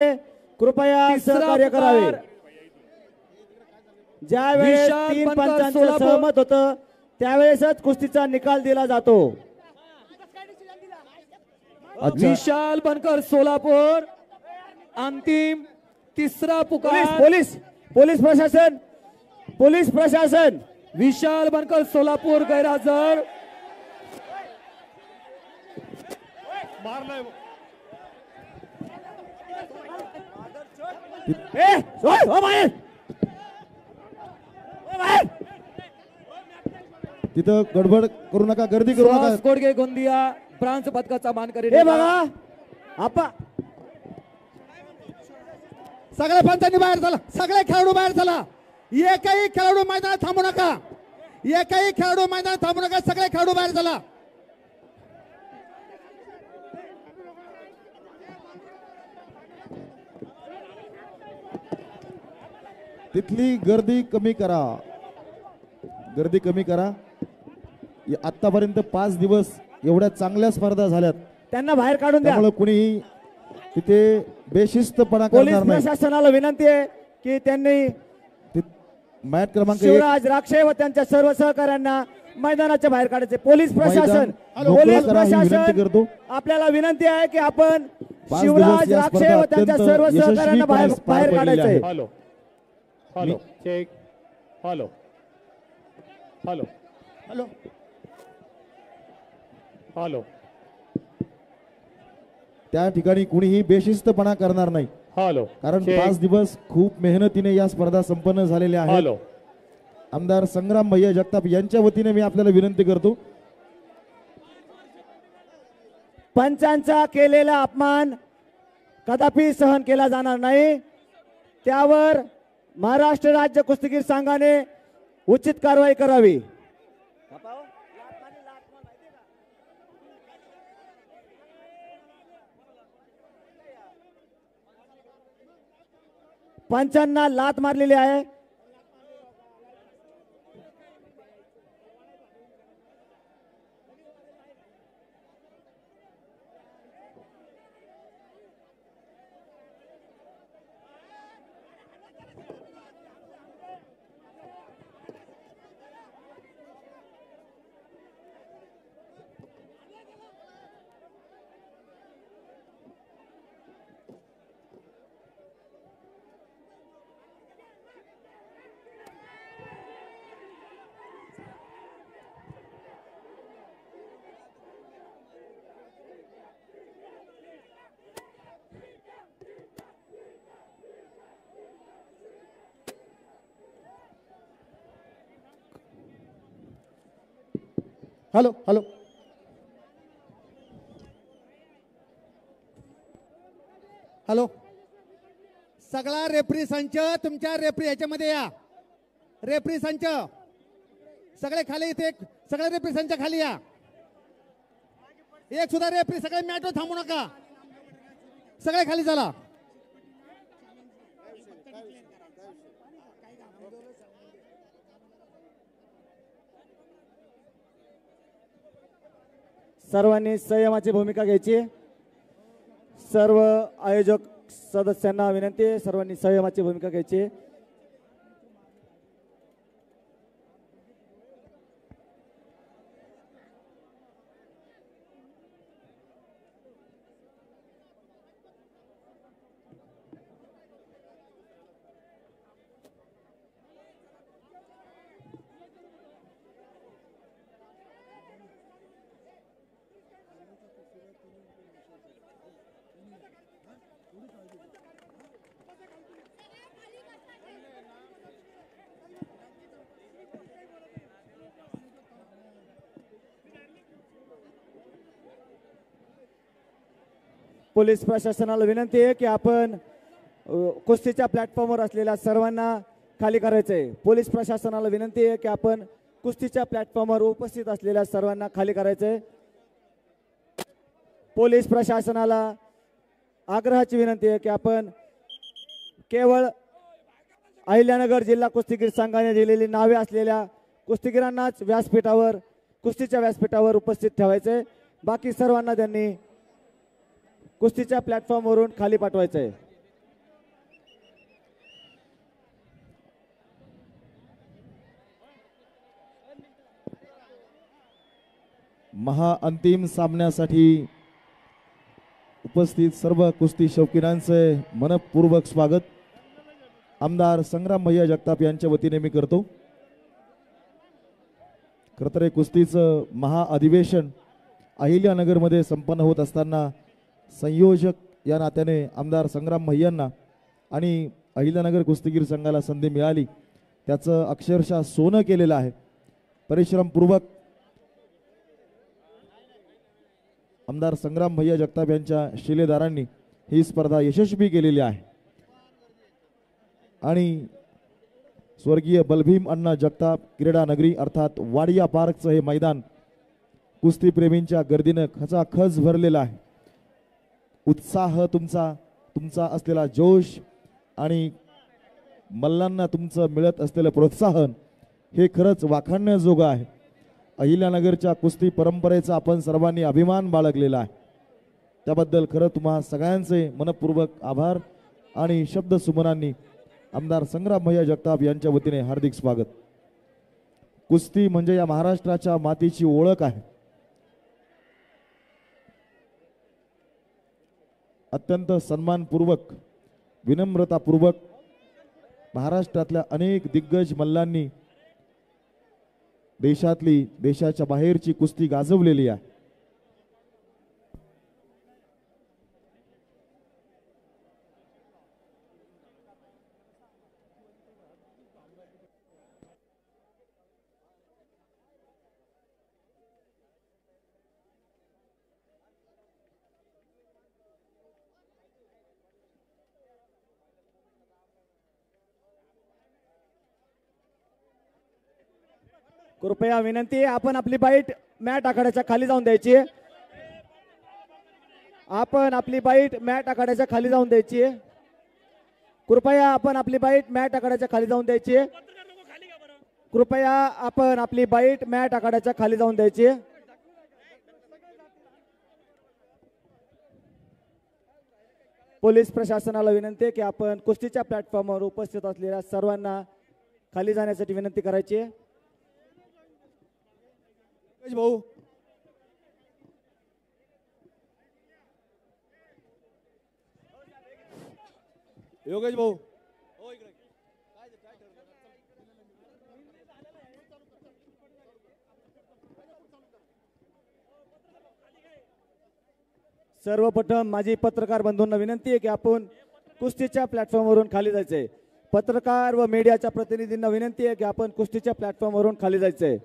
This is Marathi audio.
कृपया सहकार्य करावे। ज्या वेळेस 3 पंचांचं सहमत होतं त्यावेळेसच कुस्तीचा निकाल दिला जातो। विशाल बनकर सोलापूर अंतिम तिसरा पुकार। पोलीस प्रशासन विशाल बनकर सोलापूर गैरहजर। तिथं गडबड करू नका, गर्दी करू नका। कोडगे गोंदिया ब्रांज पदकाचा मानकरी। हे बघा आपा सगळे पंचांनी बाहेर चला, सगळे खेळाडू बाहेर चला। एकही खेळाडू मैदानात थांबू नका, एकही खेळाडू मैदानात थांबू नका, सगळे खेळाडू बाहेर चला। तिथली गर्दी कमी करा, गर्दी कमी करा। आतापर्यंत 5 दिवस एवढ्या चांगल्या स्पर्धा झाल्यात, त्यांना बाहेर काढून द्या। त्यामुळे कुणीही तिथे बेशिस्तपणा पोलीस करणार नाही। प्रशासनाला विनंती आहे की त्यांनी मॅच क्रमांक 1 शिवराज राक्षे व त्यांच्या सर्व सहकाऱ्यांना मैदानाच्या बाहेर काढायचे। पोलीस प्रशासन करतो। आपल्याला विनंती आहे की आपण शिवराज राक्षे व त्यांच्या सर्व सहकाऱ्यांना बाहेर काढायचे। Hello hello check hello hello hello hello. त्या ठिकाणी कुणीही बेशिस्तपणा करणार नाही। हॅलो कारण 5 दिवस खूप मेहनतीने या स्पर्धा संपन्न झालेल्या आहेत। हॅलो आमदार संग्राम भैया जगताप यांच्या वतीने मी आपल्याला विनंती करतो, पंचांचा केलेला अपमान कदापि सहन केला जाणार नाही। त्यावर महाराष्ट्र राज्य कुस्तीगीर संघाने उचित कारवाई करावी। पंचांना लात मारलेली आहे। Hello hello hello. सगळा रेफरी संच तुमच्या रेफरी ह्याच्यामध्ये या। रेफरी संच सगळे खाली, इथे सगळे रेफरी संच खाली या। एक सुद्धा रेफरी, सगळे मॅटवर थांबू नका, सगळे खाली चला। सर्वांनी संयमाची भूमिका घ्यायची। सर्व आयोजक सदस्यांना विनंती आहे, सर्वांनी संयमाची भूमिका घ्यायची। पोलीस प्रशासनाला विनंती आहे की आपण कुस्तीच्या प्लॅटफॉर्मवर असलेल्या सर्वांना खाली करायचंय। पोलीस प्रशासनाला विनंती आहे की आपण कुस्तीच्या प्लॅटफॉर्मवर उपस्थित असलेल्या सर्वांना खाली करायचंय। पोलीस प्रशासनाला आग्रहाची विनंती आहे की आपण केवळ अहिल्यानगर जिल्हा कुस्तीगीर संघाने दिलेली नावे असलेल्या कुस्तीगीरांनाच व्यासपीठावर, कुस्तीच्या व्यासपीठावर उपस्थित ठेवायचे। बाकी सर्वांना त्यांनी कुस्तीच्या प्लॅटफॉर्मवरून खाली पाठवायचंय। महाअंतिम सामन्यासाठी उपस्थित सर्व कुस्ती शौकीनांचे मनपूर्वक स्वागत आमदार संग्राम भैया जगताप यांच्या वतीने मी करतो। खरतर कुस्तीचं महाअधिवेशन अहिल्यानगरमध्ये संपन्न होत असताना संयोजक या नात्याने आमदार संग्राम भैयांना आणि अहिल्यानगर कुस्तीगीर संघाला संधी मिळाली, त्याचं अक्षरशः सोनं केलेलं आहे। परिश्रमपूर्वक आमदार संग्राम भैया जगताप यांच्या शिलेदारांनी ही स्पर्धा यशस्वी केलेली आहे आणि स्वर्गीय बलभीम अण्णा जगताप क्रीडा नगरी अर्थात वाडिया पार्कचं हे मैदान कुस्ती प्रेमींच्या गर्दीनं खचाखच भरलेलं आहे। उत्साह तुमचा असलेला जोश आणि मल्लांना तुमचं मिळत असलेलं प्रोत्साहन हे खरंच वाखाणण्याजोगं आहे। अहिल्यानगरच्या कुस्ती परंपरेचा आपण सर्वांनी अभिमान बाळगलेला आहे, त्याबद्दल खरं तुम्हा सगळ्यांचे मनपूर्वक आभार आणि शब्द सुमनांनी आमदार संग्राम भैया जगताप यांच्या वतीने हार्दिक स्वागत। कुस्ती म्हणजे या महाराष्ट्राच्या मातीची ओळख आहे। अत्यंत सन्मानपूर्वक विनम्रतापूर्वक महाराष्ट्रातल्या अनेक दिग्गज मल्लांनी देशाच्या बाहेरची कुस्ती गाजवलेली आहे। कृपया विनंती आहे, आपण आपली बाईट मॅट आखाड्याच्या खाली जाऊन द्यायची आहे। आपण आपली बाईट मॅट आखाड्याच्या खाली जाऊन द्यायची आहे। कृपया आपण आपली बाईट मॅट आखाड्याच्या खाली जाऊन द्यायची आहे। कृपया आपण आपली बाईट मॅट आखाड्याच्या खाली जाऊन द्यायची आहे। पोलीस प्रशासनाला विनंती आहे की आपण कुस्तीच्या प्लॅटफॉर्मवर उपस्थित असलेल्या सर्वांना खाली जाण्यासाठी विनंती करायची आहे। भाऊ योगेश भाऊ सर्वप्रथम माझी पत्रकार बंधूंना विनंती आहे की आपण कुस्तीच्या प्लॅटफॉर्मवरून खाली जायचंय। पत्रकार व मीडियाच्या प्रतिनिधींना विनंती आहे की आपण कुस्तीच्या प्लॅटफॉर्मवरून खाली जायचंय।